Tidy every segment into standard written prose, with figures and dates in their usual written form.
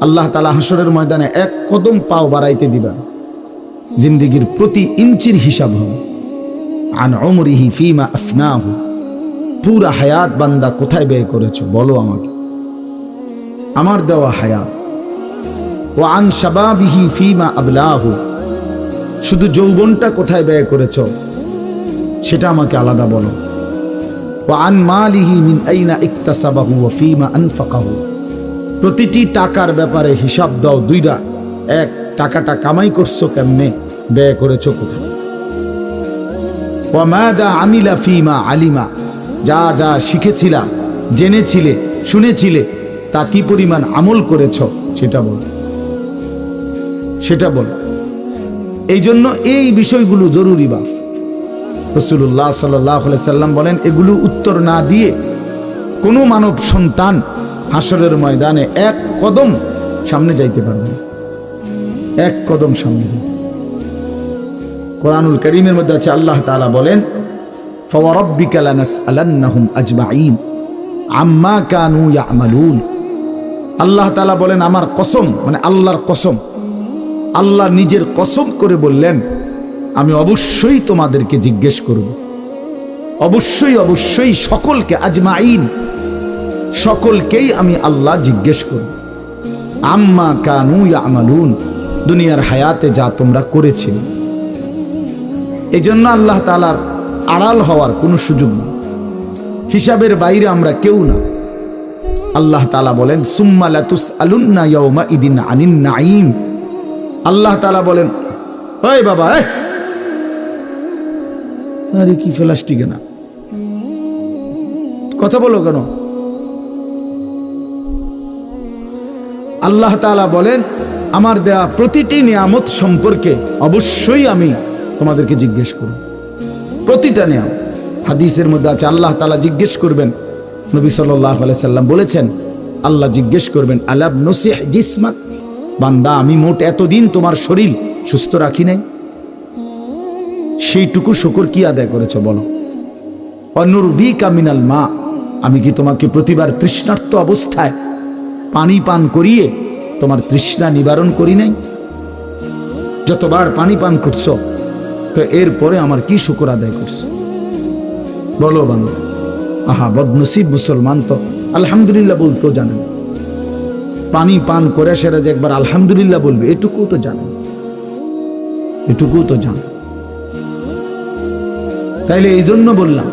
আল্লাহ তাআলা হাসরের ময়দানে এক কদম পাও বাড়াইতে দিবেন, জিন্দেগির প্রতি ইঞ্চির হিসাব হবে। আন উমরিহি ফিমা আফনাহু, পুরা হায়াত বান্দা কোথায় ব্যয় করেছো বলো আমাকে, আমার দেওয়া হায়াত। ওয়া আন শাবাবিহি ফিমা আবলাহু, শুধু যৌবনটা কোথায় ব্যয় করেছো সেটা আমাকে আলাদা বলো। ওয়া আন মালিহি মিন আইনা ইকতাসাবাহু ওয়া ফিমা আনফাকাহু, প্রতিটি টাকার ব্যাপারে হিসাব দাও দুইটা। এক, টাকাটা কামাই করছো কেমনে, ব্যয় করেছো কোথায়। ওয়া মাদা আমিলা ফিমা আলিমা, যা যা শিখেছিলা, জেনেছিলে, শুনেছিলে, তা কি পরিমাণ আমল করেছো সেটা বল, সেটা বল। এই জন্য এই বিষয়গুলো জরুরি। বাপ রাসূলুল্লাহ সাল্লাল্লাহু আলাইহি সাল্লাম বলেন, এগুলো উত্তর না দিয়ে কোনো মানব সন্তান হাসরের ময়দানে এক কদম সামনে যাইতে পারবে না, এক কদম সামনে যাইতে। কোরআনুল কারীমের মধ্যে আছে, আল্লাহ তাআলা বলেন, ফাওয়ারাব্বিকা লানাসআলান্নাহুম আজমাইন আম্মা কানু ইয়ামালুন। আল্লাহ তাআলা বলেন, আমার কসম, মানে আল্লাহর কসম, আল্লাহ নিজের কসম করে বললেন, আমি অবশ্যই তোমাদেরকে জিজ্ঞেস করব, অবশ্যই অবশ্যই সকলকে, আজমাইন, সকলকেই আমি আল্লাহ জিজ্ঞেস করব। আম্মা কানু ইয়ামালুন, দুনিয়ার হায়াতে যা তোমরা করেছিলে। এই জন্য আল্লাহ তাআলার আড়াল হওয়ার কোনো সুযোগ নেই, হিসাবের বাইরে আমরা কেউ না। আল্লাহ তাআলা বলেন, সুম্মা লাতুসআলুন্না ইয়াওমা ইদিন আনিন নাঈম। আল্লাহ তাআলা বলেন, ওই বাবা, আরে কি প্লাস্টিকে না কথা বলো কেন? আল্লাহ তাআলা বলেন, আমার দেয়া প্রতিটি নিয়ামত সম্পর্কে অবশ্যই আমি তোমাদেরকে জিজ্ঞেস করব, প্রতিটা নিয়ামত। হাদিসের মধ্যে আছে, আল্লাহ তাআলা জিজ্ঞেস করবেন, নবী সাল্লাল্লাহু আলাইহি সাল্লাম বলেছেন, আল্লাহ জিজ্ঞেস করবেন, আলাব নসিহ জিসমাক, বান্দা আমি মোট এতদিন তোমার শরীর সুস্থ রাখি নাই, সেইটুকু শুকর কি আদায় করেছো বলো। অনুরভিকা মিনাল মা, আমি কি তোমাকে প্রতিবার তৃষ্ণার্ত অবস্থায় পানি পান করিয়ে তোমার তৃষ্ণা নিবারণ করি নাই? যতবার পানি পান করছো, তো এরপরে আমার কি শুকর আদায় করছো বলো বান্দা। আহা, বদনসিব মুসলমান তো আলহামদুলিল্লাহ বলতেও জানেন, পানি পান করে সেরা যে একবার আলহামদুলিল্লাহ বলবে এটুকু তো জানেন, এটুকু তো জানেন। তাইলে এই জন্য বললাম,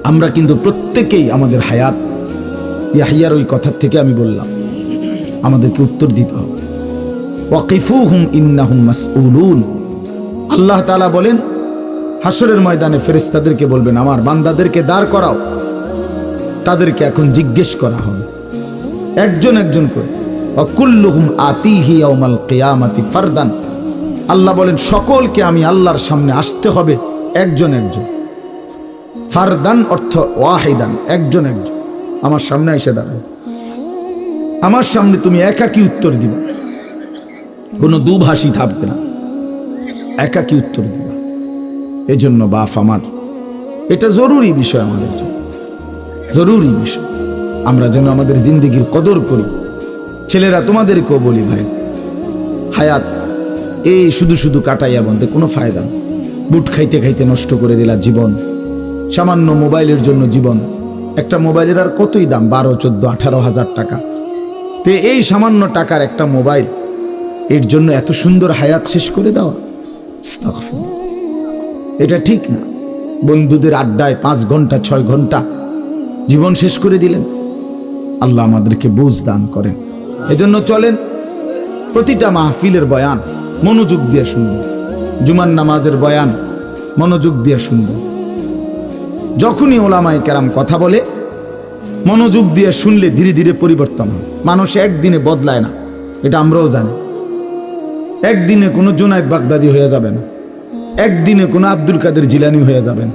আমরা কিন্তু প্রত্যেকেই আমাদের হায়াত, ইয়াহইয়ার ওই কথার থেকে আমি বললাম, আমাদেরকে উত্তর দিতে হবে। ওয়াকিফুহুম ইন্নাহুম মাসউলুন। আল্লাহ তাআলা বলেন, হাসরের ময়দানে ফেরেশতাদেরকে বলবেন, আমার বান্দাদেরকে দাঁড় করাও, তাদেরকে এখন জিজ্ঞেস করা হবে একজন একজন করে। ওয়াকুল্লুহুম আতিহি ইয়াউমাল কিয়ামাতি ফারদান। আল্লাহ বলেন, সকলকে আমি আল্লাহর সামনে আসতে হবে একজন একজন। ফারদান অর্থ ওয়াহিদান, একজন একজন আমার সামনে এসে দাঁড়াও, আমার সামনে তুমি একাকী উত্তর দিবে, কোনো দুভাষী থাকবে না, একাকী উত্তর দিবা। এই জন্য বাপ আমার, এটা জরুরি বিষয়, আমাদের জন্য জরুরি বিষয়। আমরা যেন আমাদের জিন্দেগির কদর করি। ছেলেরা, তোমাদেরকেও বলি ভাই, হায়াত এই শুধু শুধু কাটাইয়া বন্ধে কোনো ফায়দা নেই। বুট খাইতে খাইতে নষ্ট করে দিলা জীবন, সামান্য মোবাইলের জন্য জীবন। একটা মোবাইলের আর কতই দাম, 12, 14, 18 হাজার টাকা। তে এই সামান্য টাকার একটা মোবাইল, এর জন্য এত সুন্দর হায়াত শেষ করে দেওয়া, এটা ঠিক না। বন্ধুদের আড্ডায় 5 ঘন্টা 6 ঘন্টা জীবন শেষ করে দিলেন। আল্লাহ আমাদেরকে বুঝ দান করেন। এজন্য চলেন, প্রতিটা মাহফিলের বয়ান মনোযোগ দিয়ে শুনবেন, জুমার নামাজের বয়ান মনোযোগ দিয়ে শুনবেন। যখনই ওলামায়ে কেরাম কথা বলে মনোযোগ দিয়ে শুনলে ধীরে ধীরে পরিবর্তন হয়। মানুষ একদিনে বদলায় না, এটা আমরাও জানি। একদিনে কোনো জুনায়েদ বাগদাদি হয়ে যাবে না, একদিনে কোনো আব্দুল কাদের জিলানি হয়ে যাবেন।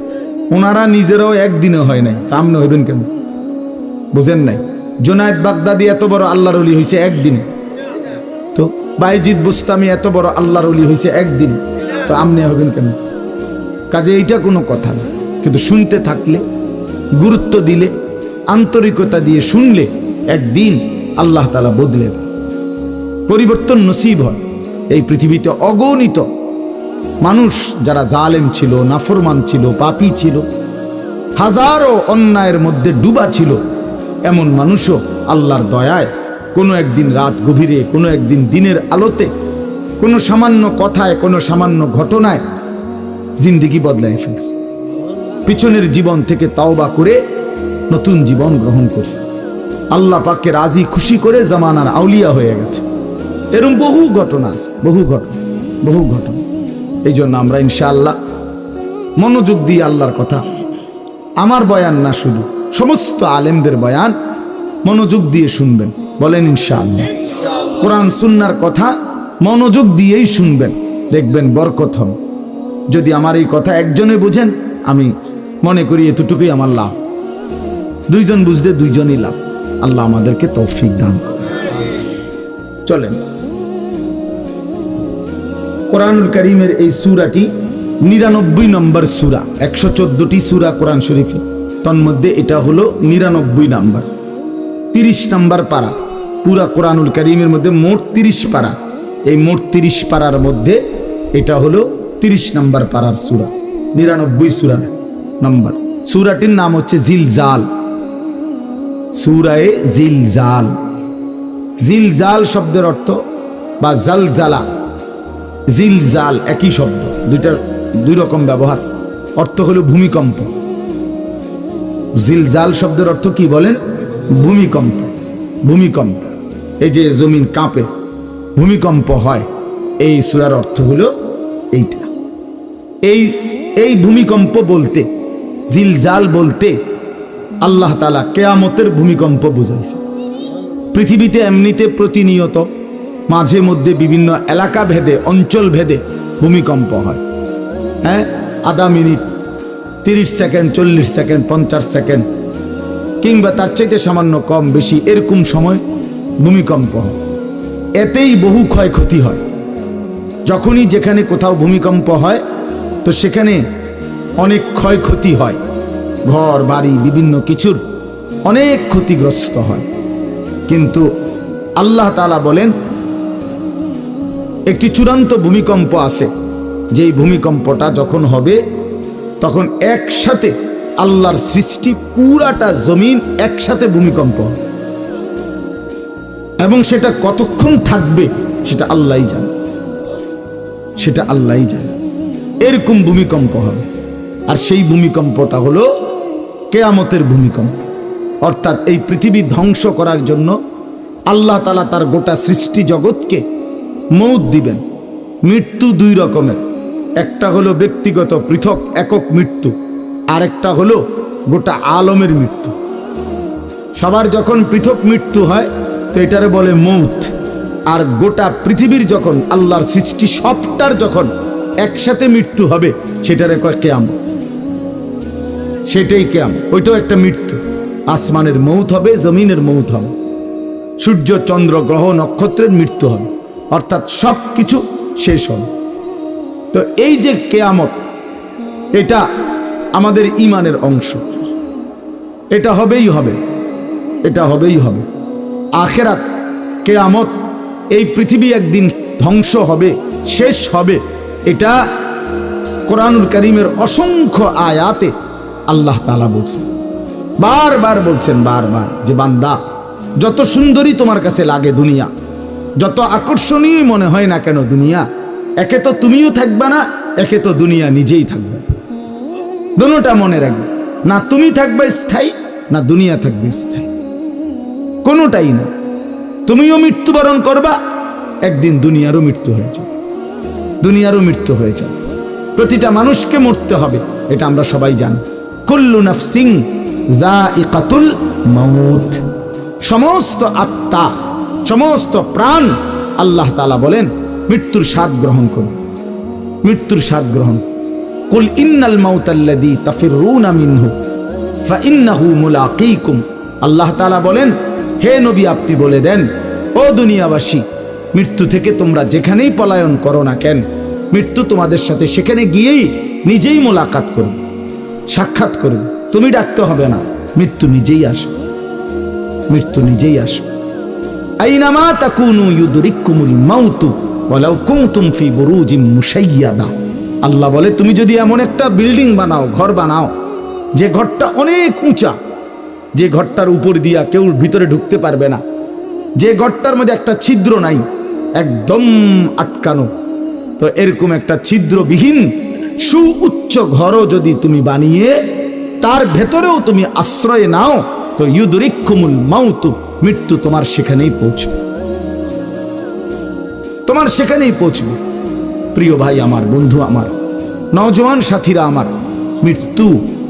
ওনারা নিজেরাও একদিনে হয় নাই, তা আপনি হইবেন কেন? বুঝেন নাই? জুনায়েদ বাগদাদি এত বড় আল্লাহর ওলি হয়েছে একদিনে, তো বাইজিদ বুস্তামি এত বড় আল্লাহর ওলি হয়েছে একদিনে, তো আপনি হবেন কেন? কাজে এইটা কোনো কথা না। কিন্তু শুনতে থাকলে, গুরুত্ব দিলে, আন্তরিকতা দিয়ে শুনলে, একদিন আল্লাহ তাআলা বদলে দেয়। পরিবর্তন নসিব হয়। এই পৃথিবীতে অগণিত মানুষ যারা জালেম ছিল, নাফরমান ছিল, পাপী ছিল, হাজারো অন্যায়ের মধ্যে ডুবা ছিল, এমন মানুষও আল্লাহর দয়ায় কোনো একদিন রাত গভীরে, কোনো একদিন দিনের আলোতে, কোনো সামান্য কথায়, কোনো সামান্য ঘটনায় জিন্দেগি বদলায় ফেলছে। পিছনের জীবন থেকে তাওবা করে নতুন জীবন গ্রহণ করছে। আল্লাহ পাককে রাজি খুশি করে জামানার আউলিয়া হয়ে গেছে। এরকম বহু ঘটনা আছে, বহু ঘটনা। এই জন্য আমরা ইনশাআল্লাহ মনোযোগ দিয়ে আল্লাহর কথা, আমার বয়ান না শুধু সমস্ত আলেমদের বয়ান মনোযোগ দিয়ে শুনবেন। বলেন ইনশাআল্লাহ। কোরআন সুন্নাহর কথা মনোযোগ দিয়েই শুনবেন, দেখবেন বরকত হবে। যদি আমার এই কথা একজনে বুঝেন, আমি মনে করি এতটুকুই আমার লাভ। দুইজন বুঝতে দুইজনই লাভ। আল্লাহ আমাদেরকে তৌফিক দান। চলেন, কোরআনুল কারীমের এই সূরাটি 99 নম্বর সূরা। 114টি সূরা কোরআন শরীফে, তন্মধ্যে এটা হলো 99 নাম্বার। 30 নাম্বার পারা। পুরা কোরআনুল কারীমের মধ্যে মোট 30 পারা। এই মোট 30 পারার মধ্যে এটা হলো 30 নাম্বার পারার সূরা, 99 সূরা নাম্বার। সূরাটির নাম হচ্ছে জিলজাল, সূরায়ে জিলজাল। জিলজাল শব্দের অর্থ বা জালজালা, জিলজাল একই শব্দ, দুই রকম ব্যবহার। অর্থ হলো ভূমিকম্প। জিলজাল শব্দের অর্থ কি বলেন? ভূমিকম্প। ভূমিকম্প, এই যে জমিন কাঁপে, ভূমিকম্প হয়, এই সূরার অর্থ হলো এইটা। এই ভূমিকম্প বলতে, জিলজাল বলতে আল্লাহ তাআলা কিয়ামতের ভূমিকম্প বুঝাইছে। পৃথিবীতে এমনিতে প্রতিনিয়ত মাঝে মধ্যে বিভিন্ন এলাকা ভেদে, অঞ্চল ভেদে ভূমিকম্প হয়। হ্যাঁ, আধা মিনিট, 30 সেকেন্ড, 40 সেকেন্ড, 50 সেকেন্ড, কিংবা তার চাইতে সামান্য কম বেশি এরকম সময় ভূমিকম্প হয়। এতেই বহু ক্ষয়ক্ষতি হয়। যখনই যেখানে কোথাও ভূমিকম্প হয়, তো সেখানে অনেক ক্ষয়ক্ষতি হয়। ঘর বাড়ি বিভিন্ন কিছুর অনেক ক্ষতিগ্রস্ত হয়। কিন্তু আল্লাহ তাআলা বলেন একটি চূড়ান্ত ভূমিকম্প আছে, যেই ভূমিকম্পটা যখন হবে তখন একসাথে আল্লাহর সৃষ্টি পুরাটা জমিন একসাথে ভূমিকম্প হবে, এবং সেটা কতক্ষণ থাকবে সেটা আল্লাহই জানে, সেটা আল্লাহই জানে। এরকম ভূমিকম্প হবে। আর সেই ভূমিকম্পটা হলো কিয়ামতের ভূমিকম্প। অর্থাৎ এই পৃথিবী ধ্বংস করার জন্য আল্লাহ তাআলা তার গোটা সৃষ্টি জগৎকে মৌত দিবেন। মৃত্যু দুই রকমের, একটা হলো ব্যক্তিগত পৃথক একক মৃত্যু, আর একটা হলো গোটা আলমের মৃত্যু। সবার যখন পৃথক মৃত্যু হয় তো এটারে বলে মৌত। আর গোটা পৃথিবীর যখন আল্লাহর সৃষ্টি সবটার যখন একসাথে মৃত্যু হবে সেটারে কয় কিয়ামত। সেটাই কিয়ামত, ওইটাও একটা মৃত্যু। আসমানের মৌত হবে, জমিনের মৌত হবে, সূর্য চন্দ্র গ্রহ নক্ষত্রের মৃত্যু হবে, অর্থাৎ সব কিছু শেষ হবে। তো এই যে কিয়ামত, এটা আমাদের ঈমানের অংশ। এটা হবেই হবে, এটা হবেই হবে। আখিরাত, কিয়ামত, এই পৃথিবী একদিন ধ্বংস হবে, শেষ হবে। এটা কোরআনুল কারীমের অসংখ্য আয়াতে আল্লাহ তাআলা বলছেন, বারবার বলছেন, বারবার, যে বান্দা যত সুন্দরী তোমার কাছে লাগে দুনিয়া, যত আকর্ষণীয় মনে হয় না কেন দুনিয়া, একে তো তুমিও থাকবে না, একে তো দুনিয়া নিজেই থাকবে। দুটোটা মনে রাখবে, না তুমি থাকবে স্থায়ী, না দুনিয়া থাকবে স্থায়ী, কোনোটাই না। তুমিও মৃত্যুবরণ করবা, একদিন দুনিয়ারও মৃত্যু হয়ে যাবে, দুনিয়ারও মৃত্যু হয়ে যাবে। প্রতিটা মানুষকে মরতে হবে, এটা আমরা সবাই জানি। কুল্লু নাফসিন যায়িকাতুল মাউত। সমস্ত আত্মা, সমস্ত প্রাণ, আল্লাহ তাআলা বলেন মৃত্যুর স্বাদ গ্রহণ করুন, মৃত্যুর স্বাদ গ্রহণ। কুল ইন্নাল মাউতাল্লাযী তাফিরুনা মিনহু ফাইন্নাহু মুলাকীকুম। আল্লাহ তাআলা বলেন, হে নবী আপনি বলে দেন, ও দুনিয়াবাসী, মৃত্যু থেকে তোমরা যেখানেই পলায়ন করো না কেন, মৃত্যু তোমাদের সাথে সেখানে গিয়েই নিজেই মোলাকাত করবে, সাক্ষাৎ করবে। তুমি ডাকতে হবে না, মৃত্যু নিজেই আসবে, মৃত্যু নিজেই আসবে। আইনামা তাকুনু ইউদরিকুমুল মাউতু ওয়ালাউ কুনতুম ফি বুরুজিম মুশাইয়াদা। আল্লাহ বলে, তুমি যদি এমন একটা বিল্ডিং বানাও, ঘর বানাও, যে ঘরটা অনেক উঁচা, যে ঘরটার উপর দিয়া কেউ ভিতরে ঢুকতে পারবে না, যে ঘরটার মধ্যে একটা ছিদ্র নাই, একদম আটকানো, তো এরকম একটা ছিদ্রবিহীন সুউচ্চ ঘরও যদি তুমি বানিয়ে তার ভেতরেও তুমি আশ্রয় নাও, তো ইউদরিকুমুল মাউতু, মৃত্যু তোমার সেখানেই পৌঁছবে, তোমার সেখানেই পৌঁছবে। প্রিয় ভাই আমার, বন্ধু আমার, নওজওয়ান সাথীরা আমার, মৃত্যু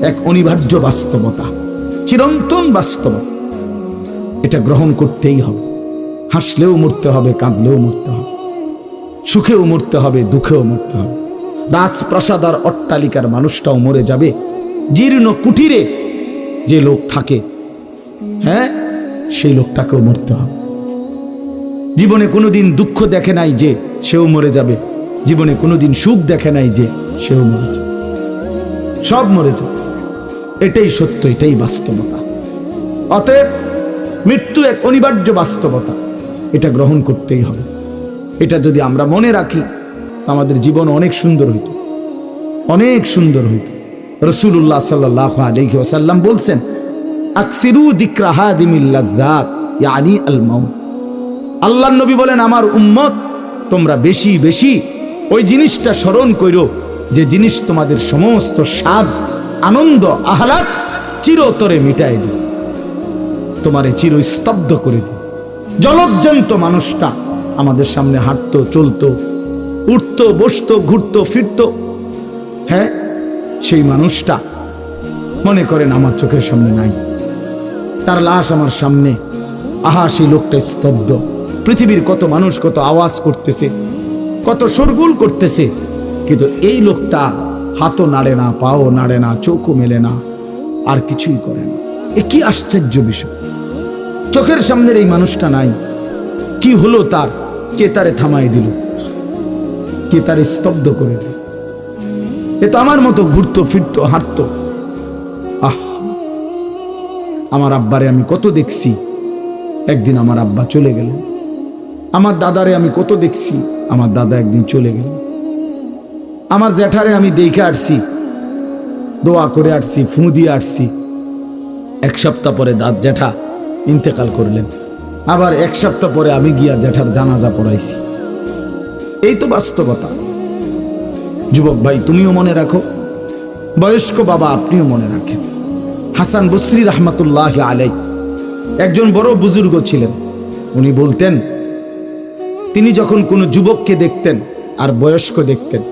এক অনিবার্য বাস্তবতা, চিরন্তন বাস্তবতা। এটা গ্রহণ করতেই হবে। হাসলেও মরতে হবে, কাঁদলেও মরতে হবে, সুখেও মরতে হবে, দুঃখেও মরতে হবে। রাজপ্রাসাদ আর অট্টালিকার মানুষটাও মরে যাবে, জীর্ণ কুটিরে যে লোক থাকে, হ্যাঁ, সেই লোকটাকেও মরতে হবে। জীবনে কোনোদিন দুঃখ দেখে নাই যে সেও মরে যাবে, জীবনে কোনোদিন সুখ দেখে নাই যে সেও মরে যাবে, সব মরে যাবে। এটাই সত্য, এটাই বাস্তবতা। অতএব মৃত্যু এক অনিবার্য বাস্তবতা, এটা গ্রহণ করতেই হবে। এটা যদি আমরা মনে রাখি, আমাদের জীবন অনেক সুন্দর হইত, অনেক সুন্দর হইত। রাসূলুল্লাহ সাল্লাল্লাহু আলাইহি ওয়াসাল্লাম বলছেন, আকসিরু যিকরা হাদিমিল লাযযাত ইয়ানি আল মাউত। আল্লাহর নবী বলেন, আমার উম্মত, তোমরা বেশি বেশি ওই জিনিসটা স্মরণ করো যে জিনিস তোমাদের সমস্ত স্বাদ, আনন্দ, আহ্লাদ চিরতরে মিটাই দিবে, তোমারে চিরস্তব্ধ করে দিবে। জলজ্জান্ত মানুষটা আমাদের সামনে হাঁটতো, চলতো, উঠতো, বসতো, ঘুরতো, ফিরতো, হ্যাঁ, সেই মানুষটা মনে করেন আমার চোখের সামনে নাই, তার লাশ আমার সামনে, আহা সেই লোকটা স্তব্ধ। পৃথিবীর কত মানুষ কত আওয়াজ করতেছে, কত শোরগোল করতেছে, কিন্তু এই লোকটা হাতও নাড়ে না, পাও নাড়ে না, চোখও মেলে না, আর কিছুই করে না। এ কি আশ্চর্য বিষয়! চোখের সামনের এই মানুষটা নাই, কি হলো তার? কে তারে থামাই দিল? কে তারে স্তব্ধ করে দিল? এ তো আমার মতো ঘুরতো, ফিরতো, হাঁটতো। আহ, আমার আব্বারে আমি কত দেখছি, একদিন আমার আব্বা চলে গেল। আমার দাদারে আমি কত দেখছি, আমার দাদা একদিন চলে গেল। আমার জ্যাঠারে আমি দেখে আসছি, দোয়া করে আসছি, ফু দিয়ে আসছি। এক সপ্তাহ পরে জ্যাঠা ইন্তেকাল করলেন, আবার এক সপ্তাহ পরে আমি গিয়া জ্যাঠার জানাজা পড়াইছি। এই তো বাস্তবতা। যুবক ভাই, তুমিও মনে রাখো, বয়স্ক বাবা আপনিও মনে রাখেন। হাসান বসরি রহমতুল্লাহ আলাই একজন বড় বুজুর্গ ছিলেন। উনি বলতেন, তিনি যখন কোনো যুবককে দেখতেন আর বয়স্ক দেখতেন,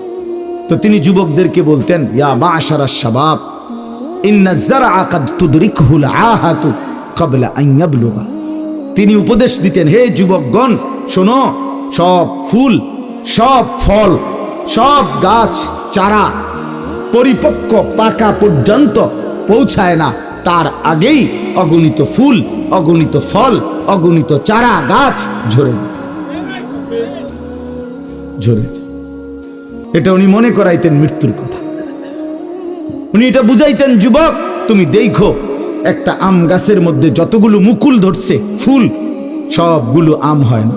তো তিনি যুবকদেরকে বলতেন, ইয়া মা'শারাশ শাবাব ইন্না যারআ কাদ তুদরিকুহুল আহাতু ক্বাবলা আন ইয়াবলুগা। তিনি উপদেশ দিতেন, হে যুবকগণ শোনো, সব ফুল, সব ফল, সব গাছ চারা পরিপক্ক পাকা পর্যন্ত পৌঁছায় না, তার আগেই অগণিত ফুল, অগণিত ফল, অগণিত চারা গাছ ঝরে যায়, ঝরে যায়। এটা উনি মনে করাইতেন মৃত্যুর কথা। উনি এটা বুঝাইতেন, যুবক তুমি দেখো, একটা আম গাছের মধ্যে যতগুলো মুকুল ধরছে ফুল, সবগুলো আম হয় না।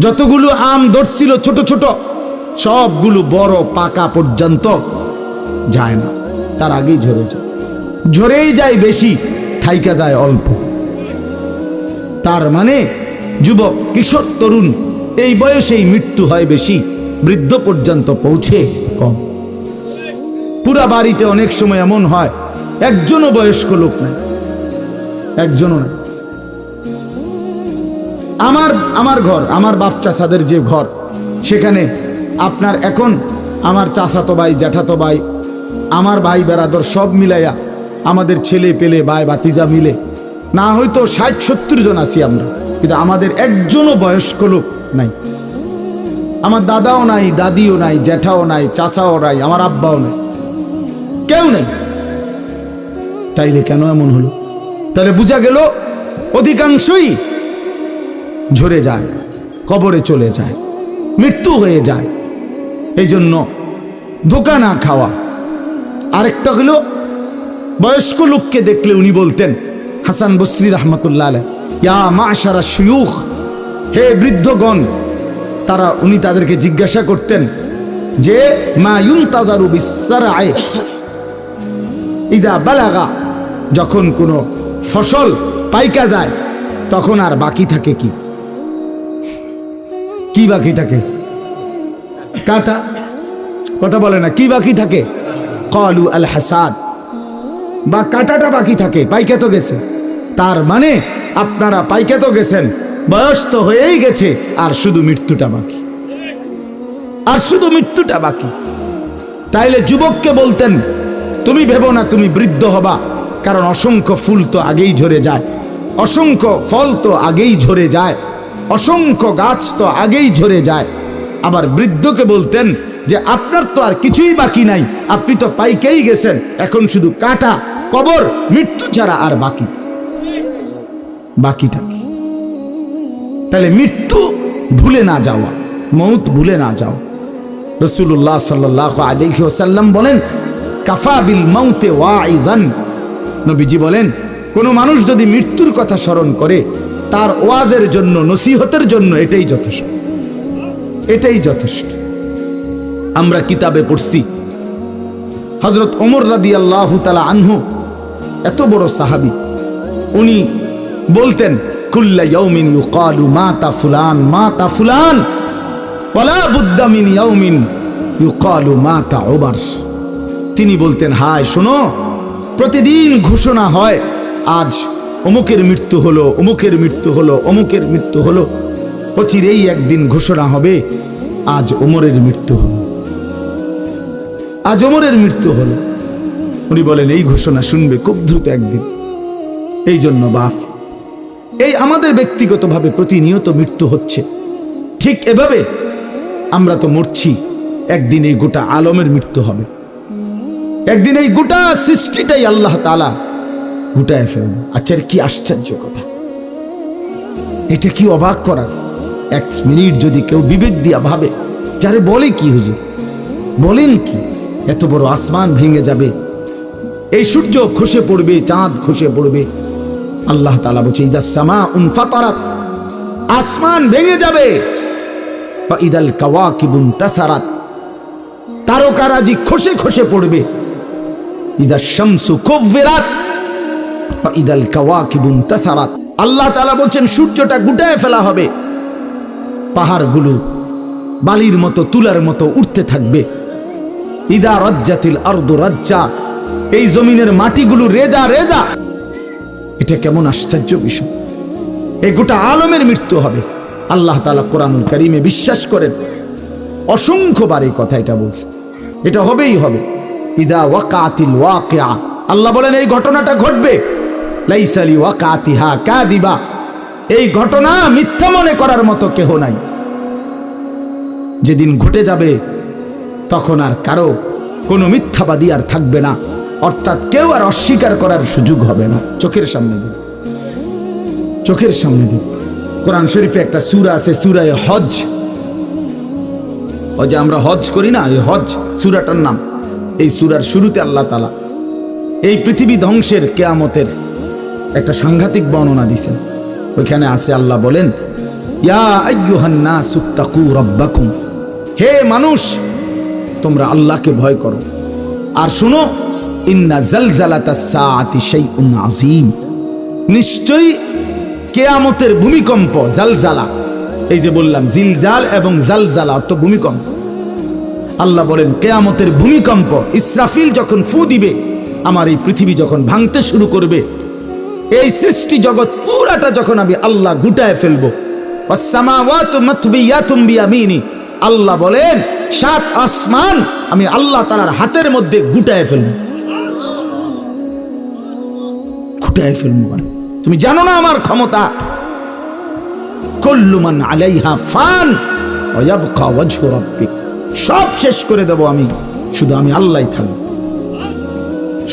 যতগুলো আম ধরছিল ছোট ছোট, সবগুলো বড় পাকা পর্যন্ত যায় না, তার আগেই ঝরে যায়। ঝরেই যায় বেশি, থাইকা যায় অল্প। তার মানে যুবক, কিশোর, তরুণ এই বয়সেই মৃত্যু হয় বেশি, বৃদ্ধ পর্যন্ত পৌঁছে কম। পুরা বাড়িতে অনেক সময় এমন হয় একজনও বয়স্ক লোক নাই, একজনও নাই। আমার ঘর, আমার বাপ চাচাদের যে ঘর, সেখানে আপনার এখন আমার চাচাতো ভাই, জ্যাঠাতো ভাই, আমার ভাই বেরাদর সব মিলাইয়া আমাদের ছেলে পেলে ভাই ভাতিজা মিলে না হয়তো 60-70 জন আছি আমরা, কিন্তু আমাদের একজনও বয়স্ক লোক নাই। আমার দাদাও নাই, দাদিও নাই, জ্যাঠাও নাই, চাচাও নাই, আমার আব্বাও নাই, কেউ নেই। তাইলে কেন এমন হলো? তাহলে বোঝা গেল অধিকাংশই ঝরে যায়, কবরে চলে যায়, মৃত্যু হয়ে যায়। এই জন্য ধোঁকা না খাওয়া। আরেকটা হলো, বয়স্ক লোককে দেখলে উনি বলতেন, হাসান বসরি রহমতুল্লাহ আলাইহি, ইয়া মাশারা শুয়ুখ, হে বৃদ্ধগণ। উনি তাদেরকে জিজ্ঞাসা করতেন যে মা ইউনতাজারু বিসসারআ ইযা বালাগা, যখন কোনো ফসল পাইকা যায় তখন আর বাকি থাকে কি? কি বাকি থাকে? কাটা। কথা বলে না, কি বাকি থাকে? ক্বালু আল হাসাদ, বা কাটাটা বাকি থাকে, পাইকা তো গেছে। তার মানে আপনারা পাইকা তো গেছেন, বয়স তো হয়েই গেছে, আর শুধু মৃত্যুটা বাকি, আর শুধু মৃত্যুটা বাকি। তাইলে যুবককে বলতেন তুমি ভেবো না তুমি বৃদ্ধ হবা, কারণ অসংখ্য ফুল তো আগেই ঝরে যায়, অসংখ্য ফল তো আগেই ঝরে যায়, অসংখ্য গাছ তো আগেই ঝরে যায়। আবার বৃদ্ধকে বলতেন যে আপনার তো আর কিছুই বাকি নাই, আপনি তো পাইকেই গেছেন, এখন শুধু কাটা, কবর, মৃত্যু ছাড়া আর বাকিটা কি? তাহলে মৃত্যু ভুলে না যাওয়া, মউত ভুলে না যাও। রাসূলুল্লাহ সাল্লাল্লাহু আলাইহি ওয়াসাল্লাম বলেন কাফা বিল মাউতে ওয়াইজান, নবীজি বলেন কোন মানুষ যদি মৃত্যুর কথা স্মরণ করে তার ওয়াজের জন্য, নসিহতের জন্য এটাই যথেষ্ট, এটাই যথেষ্ট। আমরা কিতাবে পড়ছি হযরত ওমর রাদিয়াল্লাহু তাআলা আনহু, এত বড় সাহাবী, উনি বলতেন কুল্লা ইয়াউমিন ইউকালু মাতা ফুলান মাতা ফুলান ওয়ালা বুদ্দা মিন ইয়াউমিন ইউকালু মাতা ওমর। তিনি বলতেন হায় শোনো, প্রতিদিন ঘোষণা হয় আজ অমুকের মৃত্যু হলো, অমুকের মৃত্যু হলো, অমুকের মৃত্যু হলো, অচিরেই একদিন ঘোষণা হবে আজ ওমরের মৃত্যু হলো, আজ ওমরের মৃত্যু হলো। উনি বলেন এই ঘোষণা শুনবে খুব দ্রুত একদিন। এই জন্য বাপ, এই আমাদের ব্যক্তিগতভাবে প্রতিনিয়ত মৃত্যু হচ্ছে, ঠিক এভাবে আমরা তো মরছি, একদিন এই গোটা আলমের মৃত্যু হবে, একদিন এই গোটা সৃষ্টিটাই আল্লাহ তাআলা গুটায় ফেলবে। আচ্ছা, কি আশ্চর্য কথা, এটা কি অবাক করা। এক মিনিট যদি কেউ বিবেক দিয়া ভাবে, যারে বলে কি হুজুর, বলেন কি, এত বড় আসমান ভেঙে যাবে, এই সূর্য খসে পড়বে, চাঁদ খসে পড়বে। আল্লাহ তাআলা বলছে ইযা সামাউন ফাতারাত, আসমান ভেঙে যাবে, ওয়া ইদাল কাওয়াকিবুন তাসারাত, তারকারাজি খসে খসে পড়বে, ইযা শামসু কুব্বিরাত ওয়া ইদাল কাওয়াকিবুন তাসারাত। আল্লাহ তাআলা বলছেন সূর্যটা গুটায় ফেলা হবে, পাহাড়গুলো বালির মতো, তুলার মতো উঠতে থাকবে। ইদা রাজ্জাতিল আরদু রাজ্জা, এই জমিনের মাটিগুলো রেজা রেজা। এটা কেমন আশ্চর্য বিষয়, এই গোটা আলমের মৃত্যু হবে। আল্লাহ তাআলা কোরআনুল কারীমে বিশ্বাস করেন, অসংখ্যবার এই কথা এটা বলছে, এটা হবেই হবে। ইদা ওয়াকাতিল ওয়াকিআ, আল্লাহ বলেন এই ঘটনাটা ঘটবে। লাইসা লি ওয়াকাতিহা কাযিবা, এই ঘটনা মিথ্যা মনে করার মতো কেহ নাই। যেদিন ঘটে যাবে তখন আর কারো কোনো মিথ্যাবাদী আর থাকবে না, অর্থাৎ কেউ আর অস্বীকার করার সুযোগ হবে না। চোখের সামনে দিন, চোখের সামনে দিন। কোরআন শরীফে একটা সূরা আছে, সূরা হজ। ওই যে আমরা হজ করি না, এই হজ সূরাটার নাম। এই সূরার শুরুতে আল্লাহ তাআলা এই পৃথিবী ধ্বংসের, কিয়ামতের একটা সাংঘাতিক বর্ণনা দিয়েছেন। ওইখানে আছে আল্লাহ বলেন ইয়া আইয়ুহান নাসু তাকু রাব্বাকুম, হে মানুষ তোমরা আল্লাহকে ভয় করো। আর শুনো ইন্না জালজালাতাস সাআতি শাইউন আযীম, নিশ্চয়ই কিয়ামতের ভূমিকম্প, জালজালা, এই যে বললাম জিলজাল এবং জালজালা অর্থ ভূমিকম্প। আল্লাহ বলেন কিয়ামতের ভূমিকম্প, ইসরাফিল যখন ফু দিবে, আমার এই পৃথিবী যখন ভাঙতে শুরু করবে, এই সৃষ্টি জগৎ পুরাটা যখন আমি আল্লাহ গুটায় ফেলবো, ওয়াস সামাওয়াতু মাতবিয়াতুম বিয়ামিনি, আল্লাহ বলেন 7 আসমান আমি আল্লাহ তাআলার হাতের মধ্যে গুটায় ফেলবো, গুটায় ফেলবো। তুমি জানো না আমার ক্ষমতা। কুল্লু মান আলাইহা ফান ওয়া ইয়াবকা ওয়াজহু রাব্বিক, সব শেষ করে দেব আমি, শুধু আমি আল্লাহই থাকবো,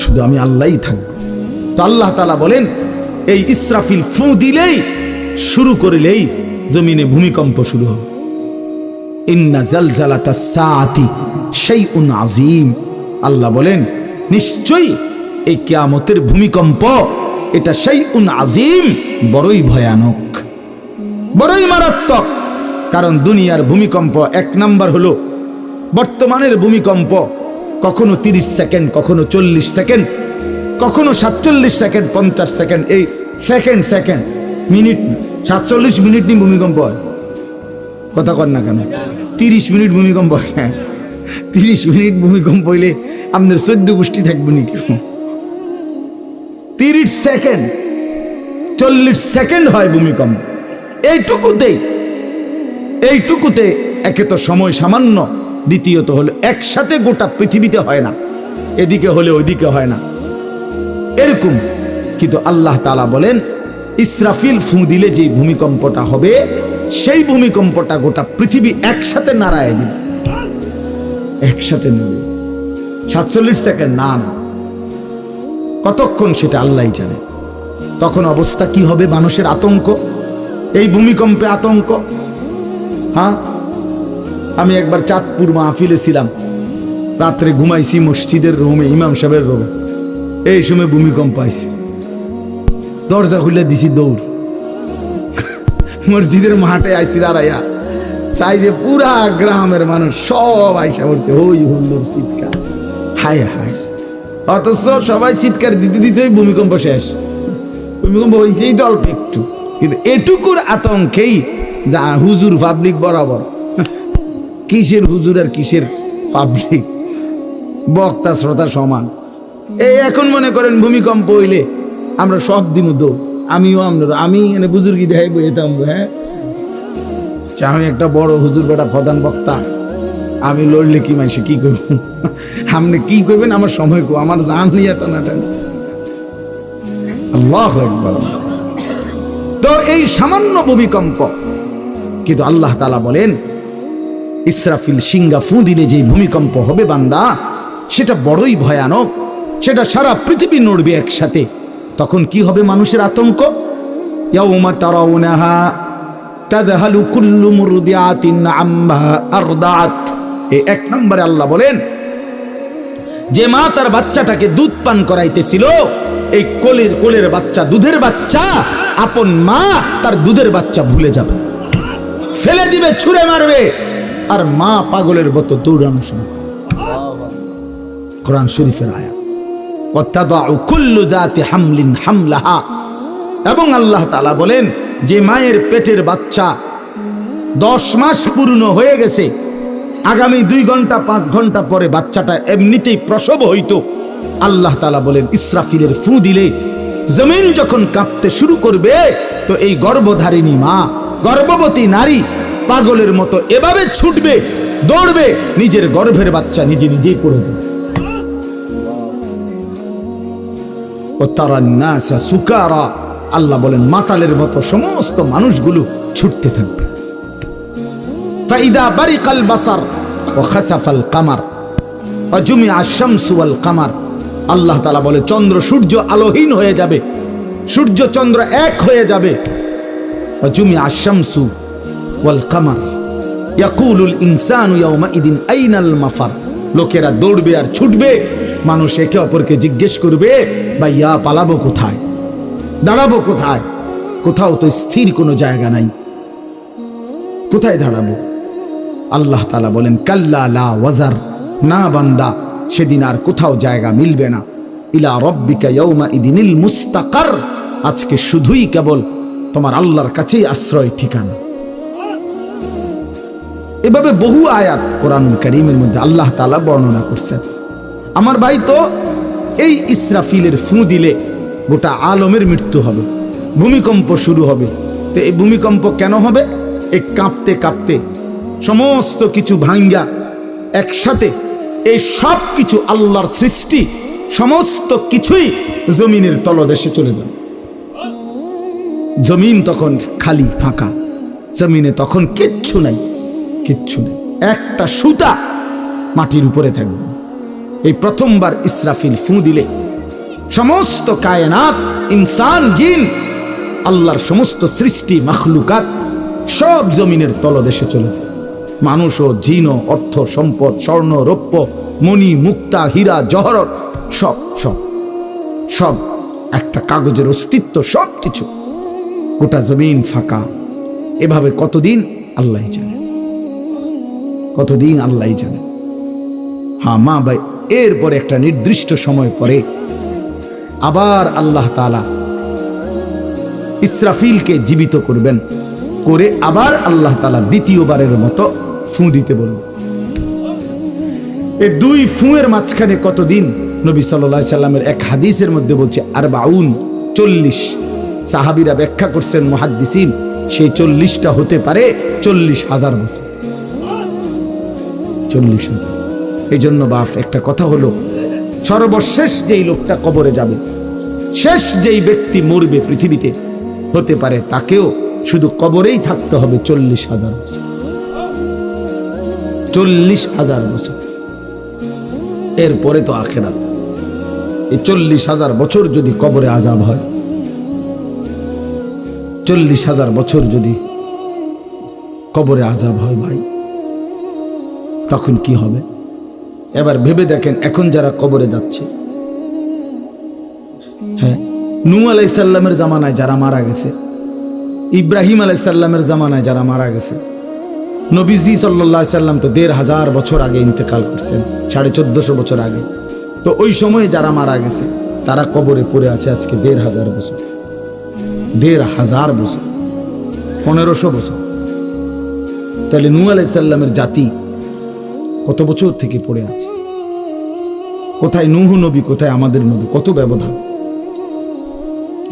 শুধু আমি আল্লাহই থাকবো। তো আল্লাহ তাআলা বলেন এই ইসরাফিল ফু দিলেই, শুরু করলেই জমিনে ভূমিকম্প শুরু হবে। ইন্না জালজালাতাস সাআতি শাইউন আযীম, আল্লাহ বলেন নিশ্চয়ই এই কিয়ামতের ভূমিকম্প এটা শাইউন আযীম, বড়ই ভয়ানক, বড়ই মারাত্মক। কারণ দুনিয়ার ভূমিকম্প এক নাম্বার হলো বর্তমানের ভূমিকম্প, কখনো 30 সেকেন্ড, কখনো 40 সেকেন্ড, কখনো 47 সেকেন্ড, 50 সেকেন্ড, এই সেকেন্ড মিনিট, 47 মিনিট নিয়ে ভূমিকম্প হয়। কথা কর না কেন? 30 মিনিট ভূমিকম্প হয়। হ্যাঁ, 30 মিনিট ভূমিকম্প হইলে আমাদের 14 গোষ্ঠী থাকবে নি কেউ? 30 সেকেন্ড, 40 সেকেন্ড হয় ভূমিকম্প। এইটুকুতে একে তো সময় সামান্য, দ্বিতীয়ত হলো একসাথে গোটা পৃথিবীতে হয় না, এদিকে হলে ওইদিকে হয় না এরকম। কিন্তু আল্লাহ তাআলা বলেন ইসরাফিল ফু দিলে যে ভূমিকম্পটা হবে, সেই ভূমিকম্পটা গোটা পৃথিবী একসাথে নাড়ায় দিবে, একসাথে নড়বে। 47 সেকেন্ড না, কতক্ষণ সেটা আল্লাহই জানে। তখন অবস্থা কি হবে? মানুষের আতঙ্ক, এই ভূমিকম্পে আতঙ্ক। হ্যাঁ, আমি একবার চাঁদপুর মাহফিলে ছিলাম, রাত্রে ঘুমাইছি মসজিদের রুমে, ইমাম সাহেবের রুমে। এই সময় ভূমিকম্প আইছে, দরজা খুলে দিছি দৌড়, মসজিদের মাঠে আইছি দাঁড়াইয়া, চাই যে পুরা গ্রামের মানুষ সব আইসা পড়ছে, হই হুল্লোড় চিৎকার, হায় হায়। অথচ সবাই চিৎকার দিতে দিতেই ভূমিকম্প শেষ। ভূমিকম্প হয়েছেই তো অল্প একটু, কিন্তু এটুকুর আতঙ্কেই যা হুজুর পাবলিক বরাবর। কিসের হুজুর আর কিসের পাবলিক, বক্তা শ্রোতা সমান। এই এখন মনে করেন ভূমিকম্প হইলে আমরা সব দিন দৌড়, আমি এনে বুজুর্গি দেখাই বইতাম। হ্যাঁ, আমি একটা বড় হুজুর বেটা প্রধান বক্তা, আমি লড়লে কি মাইসে কি করব? আপনি কি করবেন? আমার সময় কো, আমার জান নিয়ে টানাটানি। আল্লাহু আকবার। তো এই সামান্য ভূমিকম্প, কিন্তু আল্লাহ তাআলা বলেন ইসরাফিল সিংহা ফু দিলে যে ভূমিকম্প হবে বান্দা, সেটা বড়ই ভয়ানক, সেটা সারা পৃথিবী নড়বে একসাথে। তখন কি হবে? মানুষের আতঙ্ক। ইয়াউমা তারাউনাহা তাযহালু কুল্লু মুরদিআতিন আম্মা আরদাআত। এই এক নম্বরে আল্লাহ বলেন, যে মা তার বাচ্চাটাকে দুধ পান করাইতেছিল, এই কোলের বাচ্চা, দুধের বাচ্চা, আপন মা তার দুধের বাচ্চা ভুলে যাবে, ফেলে দিবে, ছুঁড়ে মারবে, আর মা পাগলের মতো দৌড়ানো শুরু। কোরআন শরীফের আয়াত। ওয়াতাদাউ কুল্লু যাতি হামলিন হামলাহা। এবং আল্লাহ তাআলা বলেন, যে মায়ের পেটের বাচ্চা 10 মাস পূর্ণ হয়ে গেছে, আগামী 2 ঘন্টা 5 ঘন্টা পরে বাচ্চাটা এমনিতেই প্রসব হইতো, আল্লাহ তাআলা বলেন ইসরাফিলের ফু দিলে জমিন যখন কাঁপতে শুরু করবে, তো এই গর্ভধারিণী মা, গর্ভবতী নারী পাগলের মতো এভাবে ছুটবে, দৌড়বে, নিজের গর্ভের বাচ্চা নিজেই পড়ে যাবে। ও তারান নাসা সুকারা, আল্লাহ বলেন মাতালের মতো সমস্ত মানুষগুলো ছুটতে থাকবে। ফাইদা বারিকাল বাসার ওয়া খাসাফাল কামার ওয়া জুমিআ আশ-শামসু ওয়াল কামার। আল্লাহ তাআলা বলে চন্দ্র সূর্য আলোহীন হয়ে যাবে, সূর্য চন্দ্র এক হয়ে যাবে। ওয়া জুমিআ আশ-শামসু ওয়াল কামার ইয়াকুলুল ইনসানু ইয়াওমাইদিন আইনাল মাফার। লোকেরা দৌড়বে আর ছুটবে, মানুষ একে অপরকে জিজ্ঞেস করবে, ভাইয়া পালাবো কোথায়, দাঁড়াবো কোথায়? কোথাও তো স্থির কোনো জায়গা নাই, কোথায় দাঁড়াবো? আল্লাহ তাআলা বলেন কাল্লা লা ওয়াজার, না বান্দা, সেদিন আর কোথাও জায়গা মিলবে না। ইলা রাব্বিকা ইয়াওমাইদিনিল মুস্তাকার, আজকে শুধুই কেবল তোমার আল্লাহর কাছেই আশ্রয় ঠিকানা। এভাবে বহু আয়াত কোরআনুল কারীমের মধ্যে আল্লাহ তাআলা বর্ণনা করছেন। আমার ভাই, তো এই ইসরাফিলের ফু দিলে গোটা আলমের মৃত্যু হবে, ভূমিকম্প শুরু হবে। তো এই ভূমিকম্প কেন হবে? এই কাঁপতে কাঁপতে সমস্ত কিছু ভাঙ্গা একসাথে, এই সব কিছু আল্লাহর সৃষ্টি, সমস্ত কিছুই জমিনের তলদেশে চলে যাবে। জমিন তখন খালি ফাঁকা, জমিনে তখন কিচ্ছু নাই, কিচ্ছু নেই, একটা সুতা মাটির উপরে থাকবে। এই প্রথমবার ইসরাফিল ফু দিলে সমস্ত কায়নাত, ইনসান, জিন, আল্লাহর সমস্ত সৃষ্টি, মাখলুকাত সব জমিনের তলদেশে চলে যায়। মানুষ ও জিন ও অর্থ সম্পদ, স্বর্ণ রৌপ্য, মণি মুক্তা, হীরা জহরত, সব সব সব একটা কাগজের অস্তিত্ব, সব কিছু, গোটা জমিন ফাঁকা। এভাবে কতদিন আল্লাহই জানে, কতদিন আল্লাহই জানে। হ্যাঁ মা ভাই, এরপরে একটা নির্দিষ্ট সময় পরে আবার আল্লাহ তাআলা ইসরাফিলকে জীবিত করবেন, করে আবার আল্লাহ তাআলা দ্বিতীয়বারের মতো ফু দিতে বলবেন। এই দুই ফুঁয়ের মাঝখানে কতদিন? নবী সাল্লাল্লাহু আলাইহি সাল্লামের এক হাদিসের মধ্যে বলছে 40। সাহাবীরা ব্যাখ্যা করছেন, মুহাদ্দিসিন, সেই 40টা হতে পারে 40,000 বছর। 40,000। এই জন্য বাপ একটা কথা হলো, সর্বশেষ যেই লোকটা কবরে যাবে, শেষ যেই ব্যক্তি মরবে পৃথিবীতে, হতে পারে তাকেও শুধু কবরেই থাকতে হবে 40,000 বছর। 40,000 বছর। এরপরে তো আখিরাত। এই 40,000 বছর যদি কবরে আযাব হয়, 40,000 বছর যদি কবরে আযাব হয় ভাই, তখন কি হবে? এবার ভেবে দেখেন, এখন যারা কবরে যাচ্ছে, হ্যাঁ, নূহ আলাইহিস সালামের জামানায় যারা মারা গেছে, ইব্রাহিম আলাইহিস সালামের জামানায় যারা মারা গেছে, নবীজি সাল্লাল্লাহু আলাইহি সাল্লাম তো 1,500 বছর আগে ইন্তেকাল করছেন, 1450 বছর আগে। তো ওই সময়ে যারা মারা গেছে তারা কবরে পড়ে আছে আজকে 1,500 বছর, 1,500 বছর, 1500 বছর। তাহলে নূহ আলাইহিস সালামের জাতি কত বছর থেকে পড়ে আছে? কোথায় নূহ নবী, কোথায় আমাদের নবী? কত ব্যবধান!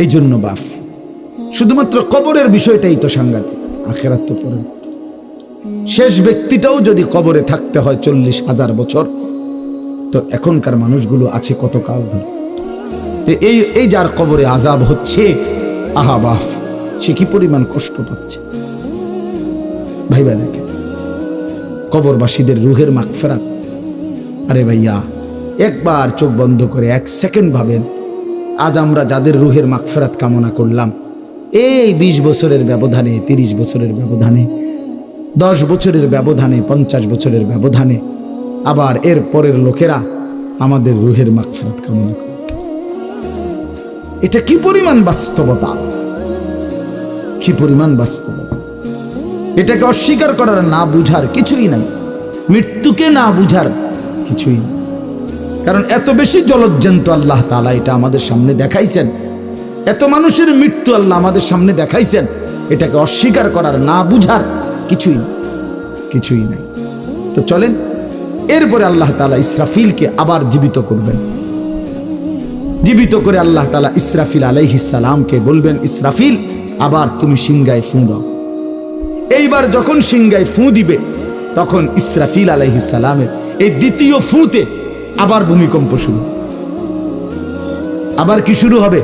এই জন্য বাপ, শুধুমাত্র কবরের বিষয়টাই তো সাংঘাতিক, আখিরাত তো পরে। শেষ ব্যক্তিটাও যদি কবরে থাকতে হয় 40,000 বছর, তো এখনকার মানুষগুলো আছে কত কাল ধরে। এই যার কবরে আযাব হচ্ছে, আহা বাপ, সে কি পরিমাণ কষ্ট পাচ্ছে ভাইবা দেখেন। কবরবাসীদের রুহের মাগফিরাত। আরে ভাইয়া, একবার চোখ বন্ধ করে 1 সেকেন্ড ভাবেন, আজ আমরা যাদের রুহের মাগফিরাত কামনা করলাম, এই 20 বছরের ব্যবধানে, 30 বছরের ব্যবধানে, 10 বছরের ব্যবধানে, 50 বছরের ব্যবধানে, আবার এর পরের লোকেরা আমাদের রুহের মাগফিরাত কামনা করে। এটা কি পরিমাণ বাস্তবতা, কি পরিমাণ বাস্তবতা! এটাকে অস্বীকার করার, না বুঝার কিছুই নাই, মৃত্যুকে না বুঝার কিছুই নেই। কারণ এত বেশি জলজ্জান্ত আল্লাহ তাআলা এটা আমাদের সামনে দেখাইছেন, এত মানুষের মৃত্যু আল্লাহ আমাদের সামনে দেখাইছেন, এটাকে অস্বীকার করার, না বুঝার কিছুই নেই, কিছুই নাই। তো চলেন, এরপরে আল্লাহ তাআলা ইসরাফিলকে আবার জীবিত করবেন। জীবিত করে আল্লাহ তাআলা ইসরাফিল আলাইহিস সালামকে বলবেন, ইসরাফিল, আবার তুমি সিংহায় ফু দাও। এইবার যখন সিংহায় ফু দিবে, তখন ইসরাফিল আলাইহিস সালামের এই দ্বিতীয় ফুতে আবার ভূমিকম্প শুরু। আবার কি শুরু হবে?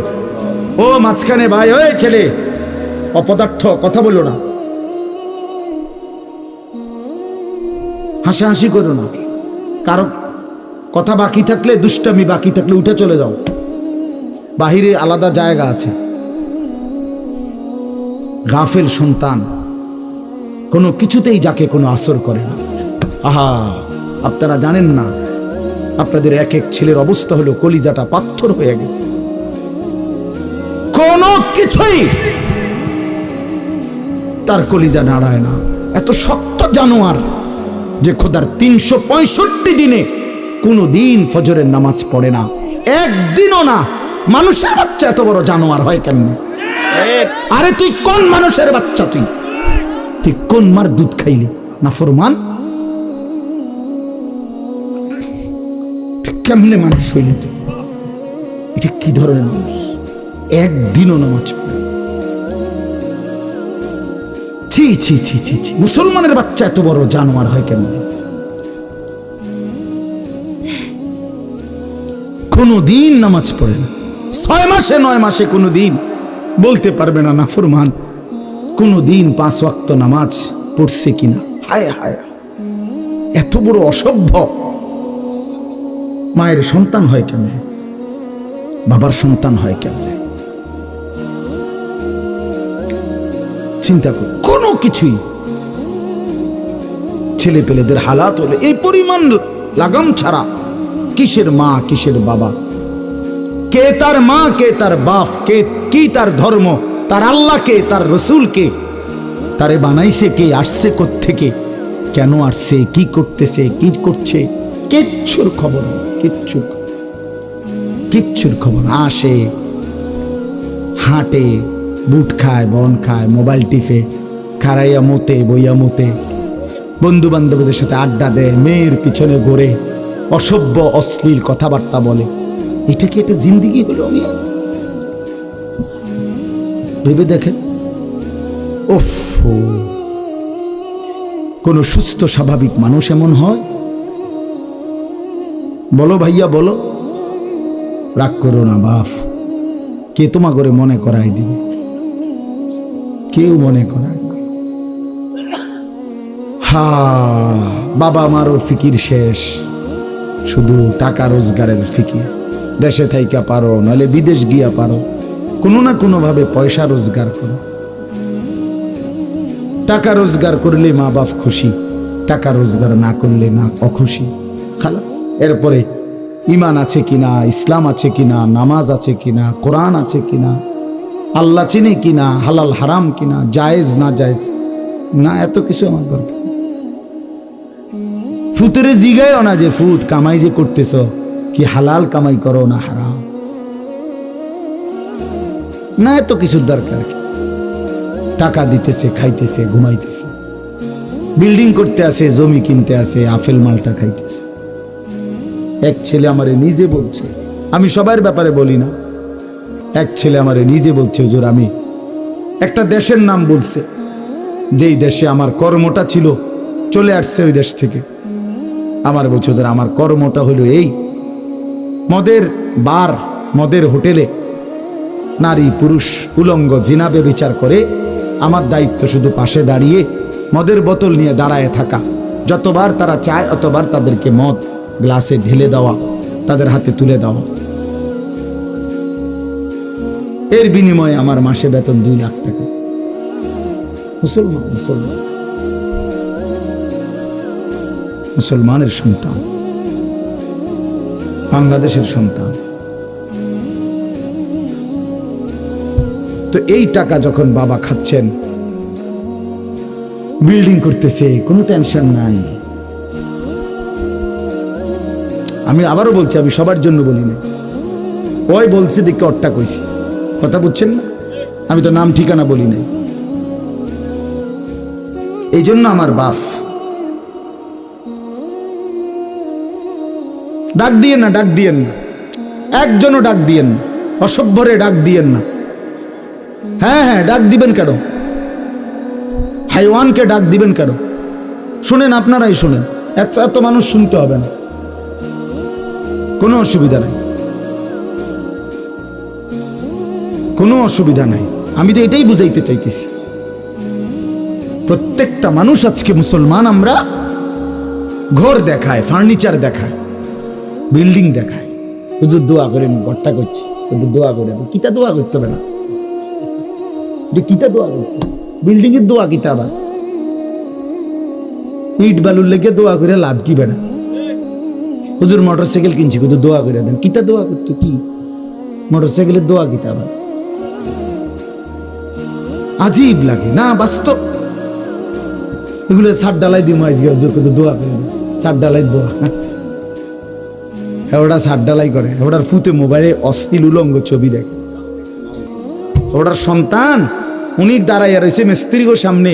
ও মাঝখানে ভাই, ওই ছেলে অপদার্থ, কথা বলো না, হাসাহাসি করো না, কারো কথা বাকি থাকলে, দুষ্টামি বাকি থাকলে উঠে চলে যাও, বাহিরে আলাদা জায়গা আছে। গাফেল সন্তান কোনো কিছুতেই যাকে কোনো আসর করে না। আহা, আপনারা জানেন না, আপনাদের এক এক ছেলের অবস্থা হলো কলিজাটা পাথর হয়ে গেছে, কোনো কিছুই তার কলিজা নাড়ায় না। এত শক্ত জানোয়ার যে খোদার 365 দিনে কোনো দিন ফজরের নামাজ পড়ে না, একদিনও না। মানুষের বাচ্চা এত বড় জানোয়ার হয় কেমনে? আরে তুই কোন মানুষের বাচ্চা? তুই কোন মার দুধ খাইলি? নাফরমান, কেমনে মানুষ হইলি তুই? এটা কি ধরনের মানুষ? একদিনও নামাজ পড়ে? ছি ছি ছি ছি ছি! মুসলমানের বাচ্চা এত বড় জানোয়ার হয় কেমনে? কোনদিন নামাজ পড়ে না, 6 মাসে 9 মাসে কোনদিন বলতে পারবে না নাফরমান কোনদিন 5 ওয়াক্ত নামাজ পড়ছে কিনা। হায় হায়, এত বড় অসভ্য! মায়ের সন্তান হয় কেমনে? বাবার সন্তান হয় কেমনে? চিন্তা কর। কোনো কিছুই ছেলে পেলেদের হালাত হলে এই পরিমাণ লাগাম ছাড়া কিসের মা, কিসের বাবা, কে তার মা, কে তার বাপ, কে কি তার ধর্ম, তার আল্লাহ কে, তার রসুল কে, তারে বানাইছে কে, আসছে কোত্থেকে, কেন আসছে, কি করতেছে, কি করছে, কিচ্ছুর খবর নেই, কিচ্ছুর খবর। আসে, হাঁটে, বুট খায়, বন খায়, মোবাইল টিপে, খাড়াইয়া মতে, বইয়া মতে, বন্ধু বান্ধবদের সাথে আড্ডা দেয়, মেয়ের পিছনে ঘোরে, অসভ্য অশ্লীল কথাবার্তা বলে। এটা কি একটা জিন্দিগি হলো? ভেবে দেখেন। ওফ, কোন সুস্থ স্বাভাবিক মানুষ এমন হয়? বলো ভাইয়া, বলো। রাগ করো না বাপ, কে তোমা করে মনে করাই দিবে? কেউ মনে করায় না। হা, বাবা মারও ফিকির শেষ, শুধু টাকা রোজগারের ফিকির। দেশে থাইকা পারো, নইলে বিদেশ গিয়া পারো, কোনো না কোনো ভাবে পয়সা রোজগার করো। টাকা রোজগার করলে মা বাপ খুশি, টাকা রোজগার না করলে না অখুশি, খালাস। এরপরে ইমান আছে কিনা, ইসলাম আছে কিনা, নামাজ আছে কিনা, কোরআন আছে কিনা, আল্লাহ চিনে কিনা, হালাল হারাম কিনা, জায়েজ না জায়েজ না, এত কিছু আমার দরকার। ফুতেরে জিগায়ও না যে ফুত কামাই যে করতেছ, কি হালাল কামাই করো না হারাম, না এত কিছুর দরকার কি? টাকা দিতেছে, খাইতেছে, ঘুমাইতেছে, বিল্ডিং করতে আসে, জমি কিনতে আসে, আপেল মালটা খাইতেছে। এক ছেলে আমারে নিজে বলছে, আমি সবার ব্যাপারে বলি না, এক ছেলে আমারে নিজে বলছে, হুজুর আমি একটা দেশের নাম বলছে, যেই দেশে আমার কর্মটা ছিল, চলে আসছে ওই দেশ থেকে। আমার বলছে, হুজুর আমার কর্মটা হলো এই, মদের বার, মদের হোটেলে নারী পুরুষ উলঙ্গ জিনাবে বিচার করে, আমার দায়িত্ব শুধু পাশে দাঁড়িয়ে মদের বোতল নিয়ে দাঁড়ায় থাকা, যতবার তারা চায় অতবার তাদেরকে মদ গ্লাসে ঢেলে দেওয়া, তাদের হাতে তুলে দেওয়া। এর বিনিময়ে আমার মাসে বেতন 2 লাখ টাকা। মুসলমান, মুসলমান, মুসলমানের সন্তান, বাংলাদেশের সন্তান। তো এই টাকা যখন বাবা খাচ্ছেন, বিল্ডিং করতেছে, কোনো টেনশন নাই। আমি আবারও বলছি, আমি সবার জন্য বলি না, ওই বলছে দেখে অট্টা কইছি, কথা বুঝছেন না? আমি তো নাম ঠিকানা বলি নাই। এই জন্য আমার বাপ, ডাক দিয়েন না, ডাক দিয়েন না, একজনও ডাক দিয়েন না, অসভ্যরে ডাক দিয়েন না। হ্যাঁ হ্যাঁ, ডাক দিবেন কেন? হাইওয়ানকে ডাক দিবেন কেন? শুনেন, আপনারাই শুনেন, এত মানুষ শুনতে হবে না, কোনো অসুবিধা নাই, কোনো অসুবিধা নাই। আমি তো এটাই বুঝাইতে চাইতেছি, প্রত্যেকটা মানুষ আজকে মুসলমান, আমরা ঘর দেখায়, ফার্নিচার দেখায়, বিল্ডিং দেখায়, হুজুর দোয়া করেন, ঘরটা করছি, হুজুর দোয়া করে, কিতা দোয়া করতে হবে না, কিতা দোয়া করতে, বিল্ডিং এর দোয়া কিতা, আবার ইট বালুর লেগে দোয়া করে লাভ কি বেড়া? হুজুর মোটরসাইকেল কিনছি, হুজুর দোয়া করে দেন, কিতা দোয়া করতো, কি মোটরসাইকেলের দোয়া কিতা? আবার আজীব লাগে না? বাস্তব এগুলো ছাদ ডালাই দিই, আজকে হুজুর কত দোয়া করে দেন, ছাদ ডালাই দোয়া। ওটা ছাদ ডালাই করে, ওটার ফুতে মোবাইলে অশ্লীল উলঙ্গ ছবি দেখে, ওটার সন্তান উনি দাঁড়াইয়া রয়েছে মিস্ত্রির সামনে,